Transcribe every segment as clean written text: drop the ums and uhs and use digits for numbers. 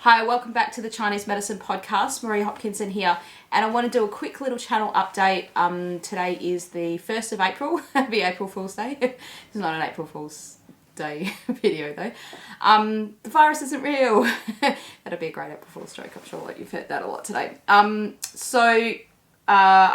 Hi, welcome back to the Chinese Medicine Podcast. Marie Hopkinson here, and I want to do a quick little channel update. Today is the 1st of April. It'll be April Fool's Day. It's not an April Fool's Day video though. The virus isn't real. That'll be a great April Fool's joke. I'm sure that you've heard that a lot today. I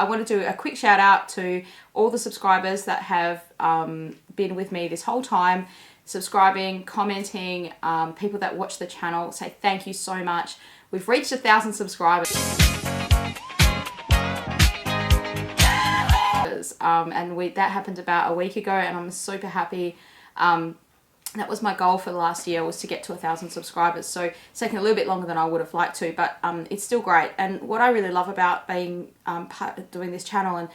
want to do a quick shout out to all the subscribers that have been with me this whole time, subscribing, commenting, people that watch the channel. Say thank you so much. We've reached 1,000 subscribers. That happened about a week ago, and I'm super happy. That was my goal for the last year, was to get to 1,000 subscribers. So it's taken a little bit longer than I would have liked to, but it's still great. And what I really love about being doing this channel, and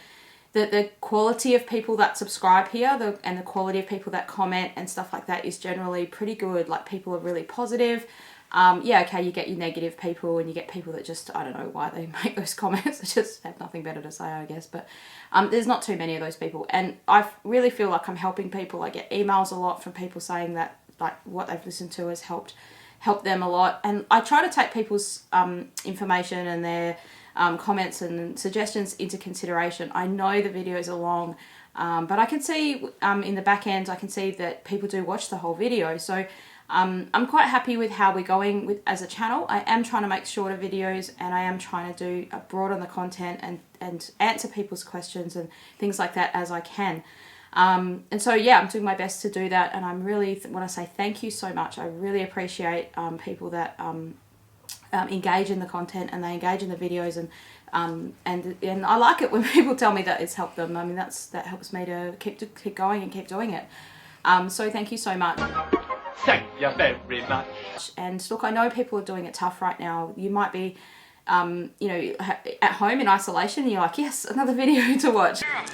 the quality of people that subscribe here, and the quality of people that comment and stuff like that is generally pretty good. Like, people are really positive. Yeah, okay, you get your negative people, and you get people that just, I don't know why they make those comments. They just have nothing better to say, I guess. But there's not too many of those people. And I really feel like I'm helping people. I get emails a lot from people saying that, like, what they've listened to has helped them a lot. And I try to take people's information and their comments and suggestions into consideration. I know the videos are long, but I can see in the back end, I can see that people do watch the whole video. So I'm quite happy with how we're going as a channel. I am trying to make shorter videos, and I am trying to broaden the content and answer people's questions and things like that as I can. And so, yeah, I'm doing my best to do that, and I'm really want to say thank you so much. I really appreciate people that engage in the content, and they engage in the videos, and I like it when people tell me that it's helped them. I mean, that helps me to keep going and keep doing it. So thank you so much. Thank you very much. And look, I know people are doing it tough right now. You might be, you know, at home in isolation, and you're like, yes, another video to watch. Yeah,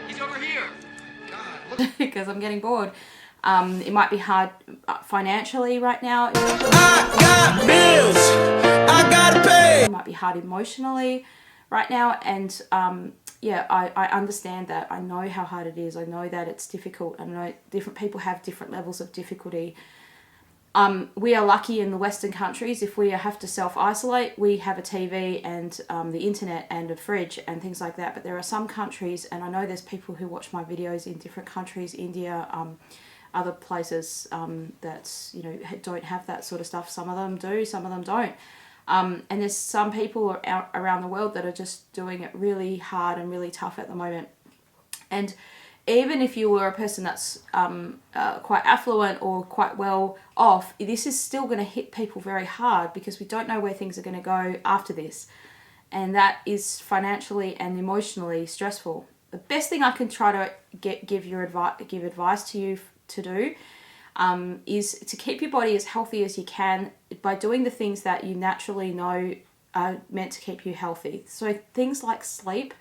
he's over here. Because I'm getting bored. It might be hard financially right now. I got bills I gotta pay. It might be hard emotionally right now, and yeah, I understand that. I know how hard it is. I know that it's difficult. I know different people have different levels of difficulty. We are lucky in the Western countries. If we have to self-isolate, we have a TV and the internet and a fridge and things like that. But there are some countries, and I know there's people who watch my videos in different countries, India, other places that, you know, don't have that sort of stuff. Some of them do, some of them don't. And there's some people around the world that are just doing it really hard and really tough at the moment. And even if you were a person that's quite affluent or quite well off, this is still going to hit people very hard, because we don't know where things are going to go after this. And that is financially and emotionally stressful. The best thing I can try to give advice to you to do is to keep your body as healthy as you can by doing the things that you naturally know are meant to keep you healthy. So things like sleep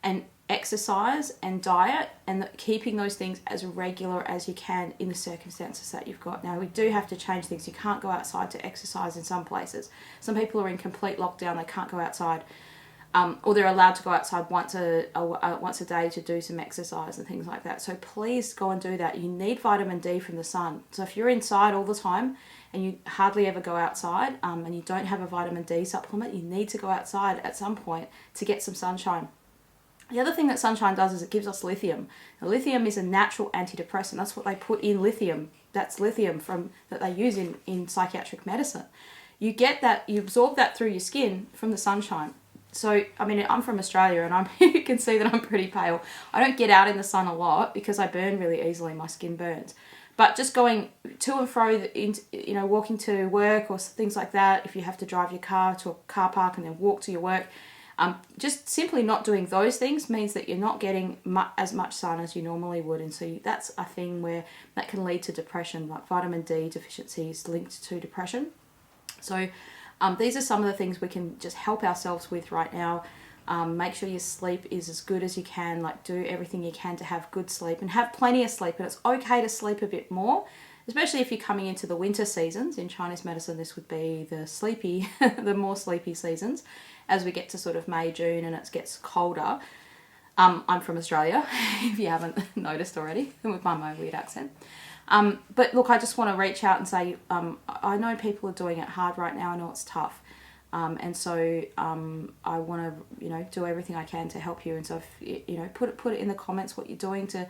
and exercise and diet, and keeping those things as regular as you can in the circumstances that you've got. Now, we do have to change things. You can't go outside to exercise in some places. Some people are in complete lockdown. They can't go outside. Or they're allowed to go outside once a day to do some exercise and things like that. So please go and do that. You need vitamin D from the sun. So if you're inside all the time and you hardly ever go outside, and you don't have a vitamin D supplement, you need to go outside at some point to get some sunshine. The other thing that sunshine does is it gives us lithium. Now, lithium is a natural antidepressant. That's what they put in lithium. That's lithium that they use in psychiatric medicine. You get that, you absorb that through your skin from the sunshine. So, I mean, I'm from Australia, and you can see that I'm pretty pale. I don't get out in the sun a lot because I burn really easily. My skin burns. But just going to and fro, you know, walking to work or things like that, if you have to drive your car to a car park and then walk to your work, just simply not doing those things means that you're not getting as much sun as you normally would. And so that's a thing where that can lead to depression, like vitamin D deficiency is linked to depression. So these are some of the things we can just help ourselves with right now. Make sure your sleep is as good as you can. Like, do everything you can to have good sleep and have plenty of sleep. And it's okay to sleep a bit more, especially if you're coming into the winter seasons. In Chinese medicine, this would be the more sleepy seasons, as we get to sort of May, June, and it gets colder. I'm from Australia, if you haven't noticed already, with my weird accent. But look, I just want to reach out and say, I know people are doing it hard right now. I know it's tough. And so I want to, do everything I can to help you. And so, if, put it in the comments what you're doing to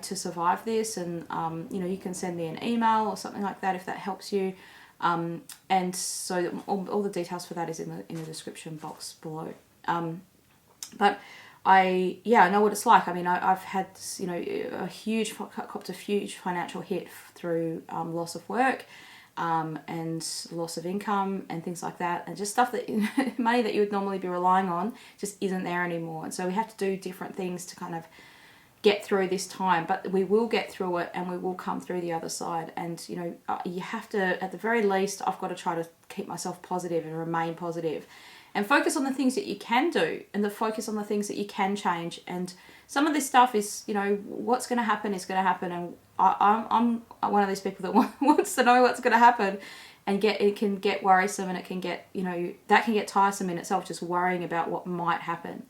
survive this. And, you can send me an email or something like that if that helps you. And so all the details for that is in the description box below. But I know what it's like. I mean, I've had, copped a huge financial hit through loss of work, and loss of income and things like that, and just stuff that money that you would normally be relying on just isn't there anymore. And so we have to do different things to kind of get through this time, but we will get through it and we will come through the other side. And you have to, at the very least, I've got to try to keep myself positive and remain positive and focus on the things that you can do and focus on the things that you can change. And some of this stuff is, what's going to happen is going to happen. And I'm one of these people that wants to know what's going to happen, and it can get worrisome, and it can get, that can get tiresome in itself, just worrying about what might happen.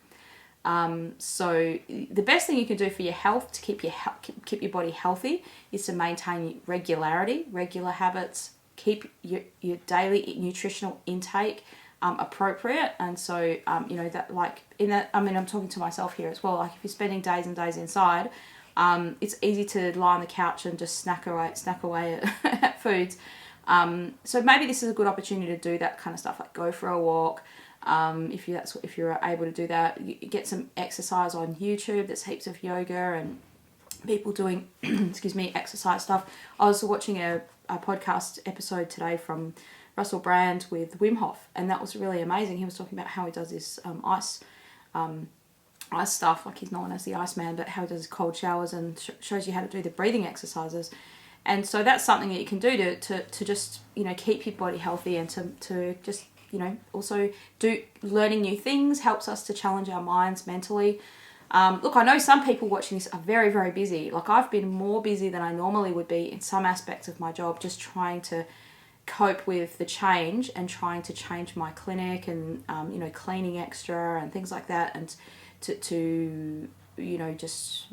So the best thing you can do for your health, to keep your body healthy, is to maintain regular habits, keep your daily nutritional intake appropriate. And so that, like, in that, I mean, I'm talking to myself here as well. Like, if you're spending days and days inside, it's easy to lie on the couch and just snack away at foods. So maybe this is a good opportunity to do that kind of stuff, like go for a walk. If you're able to do that, you get some exercise on YouTube. There's heaps of yoga and people doing exercise stuff. I was watching a podcast episode today from Russell Brand with Wim Hof, and that was really amazing. He was talking about how he does this ice stuff, like he's known as the Iceman, but how he does cold showers and shows you how to do the breathing exercises. And so that's something that you can do to just keep your body healthy, and to just also do learning new things helps us to challenge our minds mentally. Look, I know some people watching this are very, very busy. Like, I've been more busy than I normally would be in some aspects of my job, just trying to cope with the change and trying to change my clinic and, cleaning extra and things like that, and to just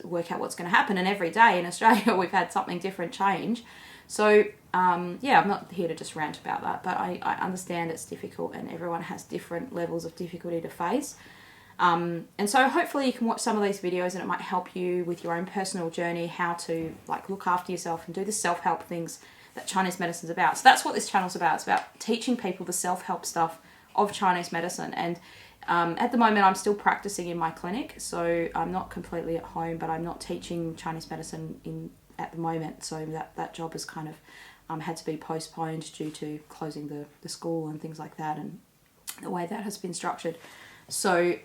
work out what's going to happen. And every day in Australia, we've had something different change. So, I'm not here to just rant about that, but I understand it's difficult and everyone has different levels of difficulty to face. And so hopefully you can watch some of these videos and it might help you with your own personal journey, how to look after yourself and do the self-help things that Chinese medicine's about. So that's what this channel's about. It's about teaching people the self-help stuff of Chinese medicine. And at the moment I'm still practicing in my clinic, so I'm not completely at home, but I'm not teaching Chinese medicine at the moment. So that job has kind of had to be postponed due to closing the school and things like that, and the way that has been structured. So,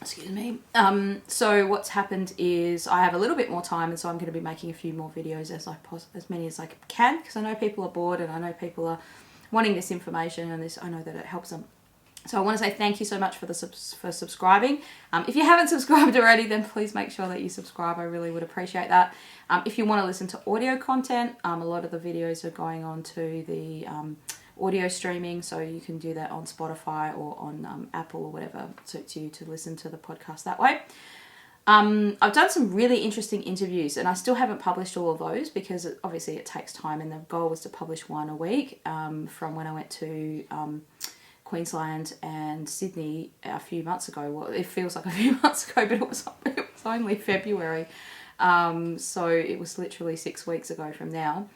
excuse me. So what's happened is I have a little bit more time, and so I'm going to be making a few more videos as many as I can, because I know people are bored and I know people are wanting this information, and I know that it helps them. So I want to say thank you so much for subscribing. If you haven't subscribed already, then please make sure that you subscribe. I really would appreciate that. If you want to listen to audio content, a lot of the videos are going on to the audio streaming, so you can do that on Spotify or on Apple or whatever suits you to listen to the podcast that way. I've done some really interesting interviews, and I still haven't published all of those because obviously it takes time, and the goal was to publish one a week from when I went to Queensland and Sydney a few months ago. Well, it feels like a few months ago, but it was only February. So it was literally 6 weeks ago from now.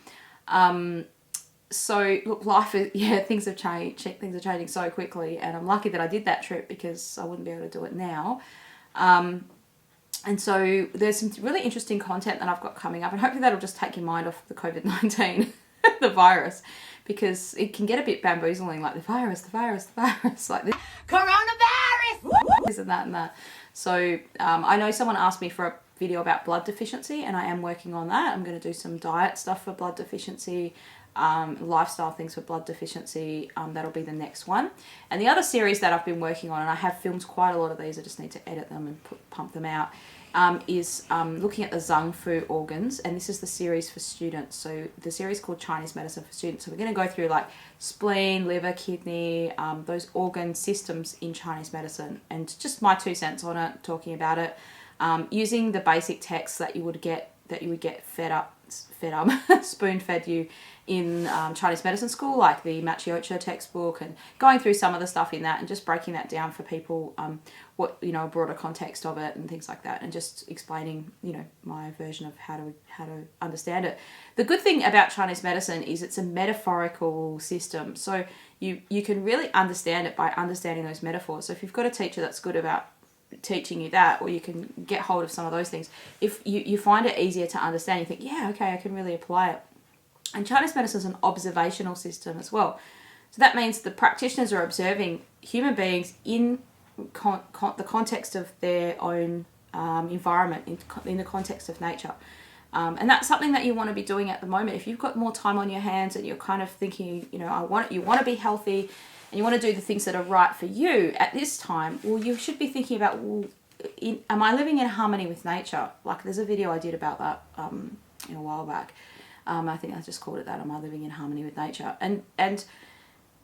So look, things have changed. Things are changing so quickly, and I'm lucky that I did that trip because I wouldn't be able to do it now. And so there's some really interesting content that I've got coming up, and hopefully that'll just take your mind off the COVID-19, the virus, because it can get a bit bamboozling, like the virus, like this. Coronavirus! This and that. So I know someone asked me for a video about blood deficiency, and I am working on that. I'm going to do some diet stuff for blood deficiency, lifestyle things for blood deficiency. That'll be the next one. And the other series that I've been working on, and I have filmed quite a lot of these, I just need to edit them and pump them out, is looking at the Zhang Fu organs, and this is the series for students. So the series called Chinese Medicine for Students. So we're going to go through like spleen, liver, kidney, those organ systems in Chinese medicine, and just my 2 cents on it, talking about it. using the basic texts that you would get spoon-fed you in Chinese medicine school, like the Machiocho textbook, and going through some of the stuff in that and just breaking that down for people, what, you know, a broader context of it and things like that, and just explaining, you know, my version of how to understand it. The good thing about Chinese medicine is it's a metaphorical system, so you can really understand it by understanding those metaphors. So if you've got a teacher that's good about teaching you that, or you can get hold of some of those things, if you find it easier to understand, you think, yeah, okay, I can really apply it. And Chinese medicine is an observational system as well. So that means the practitioners are observing human beings in the context of their own environment, in the context of nature. And that's something that you want to be doing at the moment. If you've got more time on your hands and you're kind of thinking, you know, you want to be healthy and you want to do the things that are right for you at this time, well, you should be thinking about, well, am I living in harmony with nature? Like, there's a video I did about that a while back. I think I just called it that. Am I living in harmony with nature? And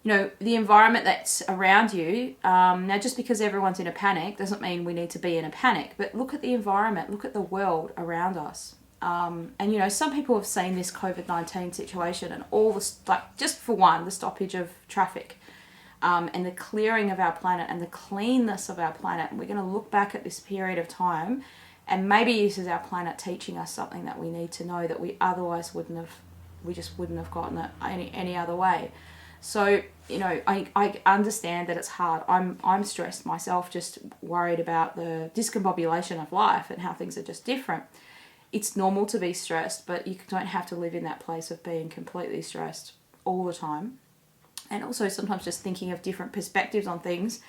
you know, the environment that's around you, now just because everyone's in a panic doesn't mean we need to be in a panic, but look at the environment, look at the world around us. And you know, some people have seen this COVID-19 situation and all the, like, just for one, the stoppage of traffic, and the clearing of our planet and the cleanness of our planet. And we're going to look back at this period of time, and maybe this is our planet teaching us something that we need to know that we otherwise just wouldn't have gotten it any other way. So, you know, I understand that it's hard. I'm stressed myself, just worried about the discombobulation of life and how things are just different. It's normal to be stressed, but you don't have to live in that place of being completely stressed all the time. And also sometimes just thinking of different perspectives on things,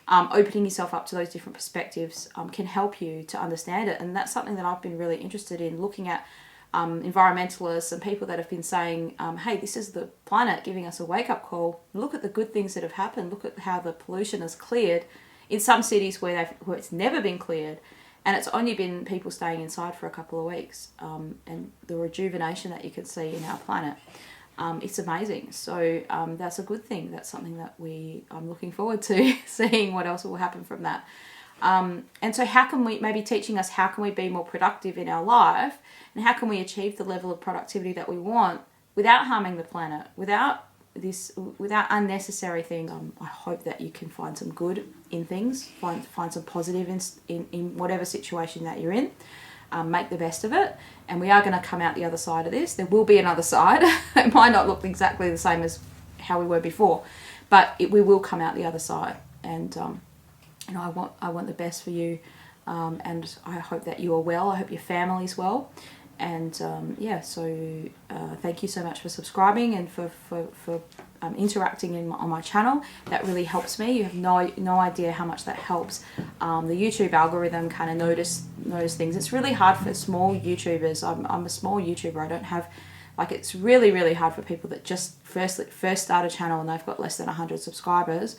opening yourself up to those different perspectives can help you to understand it. And that's something that I've been really interested in, looking at environmentalists and people that have been saying, hey, this is the planet giving us a wake-up call. Look at the good things that have happened. Look at how the pollution has cleared in some cities where it's never been cleared, and it's only been people staying inside for a couple of weeks, and the rejuvenation that you can see in our planet. It's amazing. So that's a good thing. That's something that I'm looking forward to seeing what else will happen from that. And so how can we, maybe teaching us how can we be more productive in our life, and how can we achieve the level of productivity that we want without harming the planet, without unnecessary things. I hope that you can find some good in things, find some positive in whatever situation that you're in. Make the best of it, and we are going to come out the other side of this. There will be another side. It might not look exactly the same as how we were before, but we will come out the other side. And you know, I want the best for you, and I hope that you are well. I hope your family's well, and yeah. So thank you so much for subscribing and for interacting on my channel. That really helps me. You have no idea how much that helps. The YouTube algorithm kind of notice things. It's really hard for small YouTubers. I'm a small YouTuber. I don't have, like, it's really hard for people that just first start a channel and they've got less than 100 subscribers.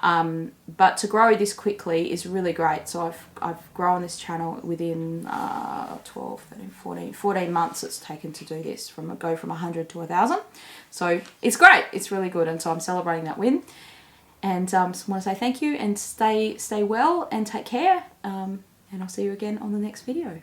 But to grow this quickly is really great. So I've grown this channel within 12, 13, 14 months it's taken to do this, go from 100 to 1,000. So it's great. It's really good. And so I'm celebrating that win. And just want to say thank you, and stay well and take care. And I'll see you again on the next video.